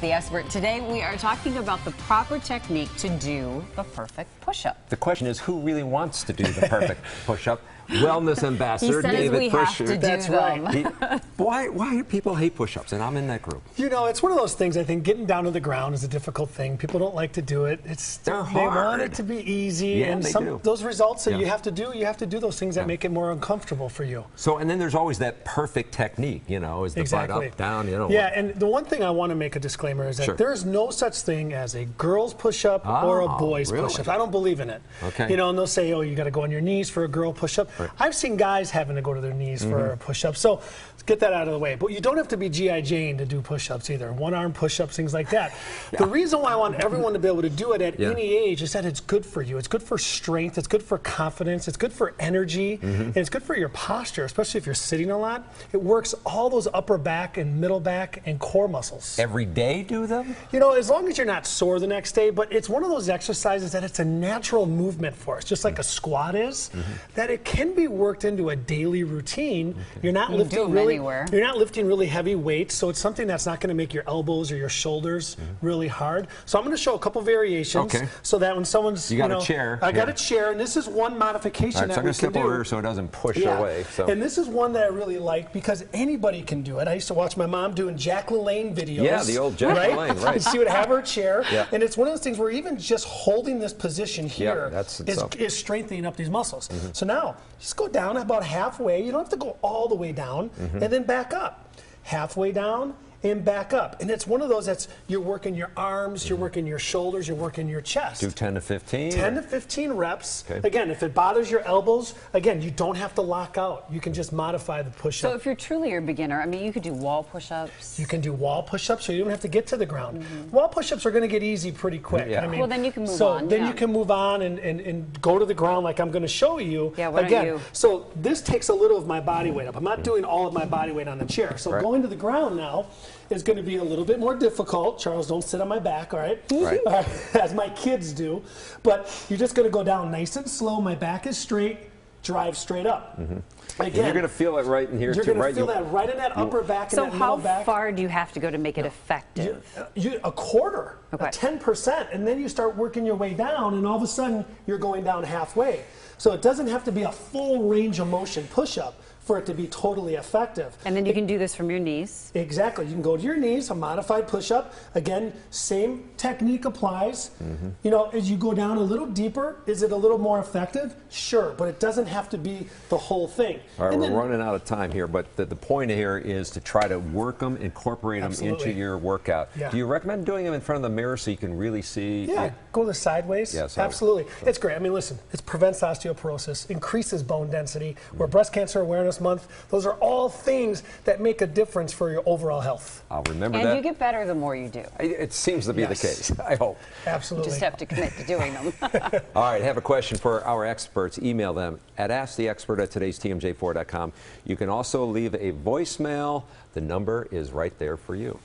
the Expert. Today we are talking about the proper technique to do the perfect push-up. The question is, who really wants to do the perfect push-up? Wellness ambassador David Pusher. That's right. Why do people hate push-ups? And I'm in that group. You know, it's one of those things. I think getting down to the ground is a difficult thing. People don't like to do it. They're hard. They want it to be easy, yeah, and those results that you have to do those things that make it more uncomfortable for you. So, and then there's always that perfect technique. You know, is the butt up, down. You know. Yeah, and the one thing I want to make a disclaimer is that there's no such thing as a girl's push-up or a boy's push-up. I don't believe in it. Okay. You know, and they'll say, oh, you got to go on your knees for a girl push-up. Right. I've seen guys having to go to their knees for a push-up. So let's get that out of the way. But you don't have to be G.I. Jane to do push-ups either. One-arm push-ups, things like that. The reason why I want everyone to be able to do it at any age is that it's good for you. It's good for strength. It's good for confidence. It's good for energy. And it's good for your posture, especially if you're sitting a lot. It works all those upper back and middle back and core muscles. Every day do them? You know, as long as you're not sore the next day, but it's one of those exercises that it's a natural movement for us, just like a squat is, that it can be worked into a daily routine. You're not lifting really heavy weights, so it's something that's not going to make your elbows or your shoulders really hard. So I'm going to show a couple variations so that when someone's you got a chair. I got a chair, and this is one modification that so I'm we going to step over here so it doesn't push away. So. And this is one that I really like because anybody can do it. I used to watch my mom doing Jack LaLanne videos. Yeah, the old Jack LaLanne, right? She would have her chair, and it's one of those things where even just holding this position here is strengthening up these muscles. So now, just go down about halfway. You don't have to go all the way down, and then back up. Halfway down and back up. And it's one of those that's you're working your arms, you're working your shoulders, you're working your chest. Do 10 to 15? 10 to 15 reps. Again, if it bothers your elbows, again, you don't have to lock out. You can just modify the push-up. So if you're truly a beginner, I mean, you could do wall push-ups. You can do wall push-ups, so you don't have to get to the ground. Wall push-ups are going to get easy pretty quick. I mean, well, then you can move on. So then you can move on and go to the ground like I'm going to show you. Yeah, why again, don't you? So this takes a little of my body weight up. I'm not doing all of my body weight on the chair. So going to the ground now is going to be a little bit more difficult. Charles, don't sit on my back, all right? As my kids do. But you're just going to go down nice and slow. My back is straight. Drive straight up. Again, you're going to feel it right in here. You're going to feel that right in that upper back and that middle back. So how far do you have to go to make it effective? A quarter, 10%, and then you start working your way down, and all of a sudden you're going down halfway. So it doesn't have to be a full range of motion push-up for it to be totally effective. And then you can do this from your knees. Exactly. You can go to your knees, a modified push-up. Again, same technique applies. You know, as you go down a little deeper, is it a little more effective? Sure, but it doesn't have to be the whole thing. All right, we're running out of time here, but the point here is to try to work them, incorporate them into your workout. Do you recommend doing them in front of the mirror so you can really see? Yeah, go the sideways. Yes, absolutely. It's great. I mean, listen, it prevents osteoporosis, increases bone density. We're Breast Cancer Awareness Month. Those are all things that make a difference for your overall health. I'll remember that. And you get better the more you do. It seems to be the case, I hope. Absolutely. You just have to commit to doing them. All right, have a question for our experts. Email them at asktheexpert@today'stmj4.com. You can also leave a voicemail. The number is right there for you.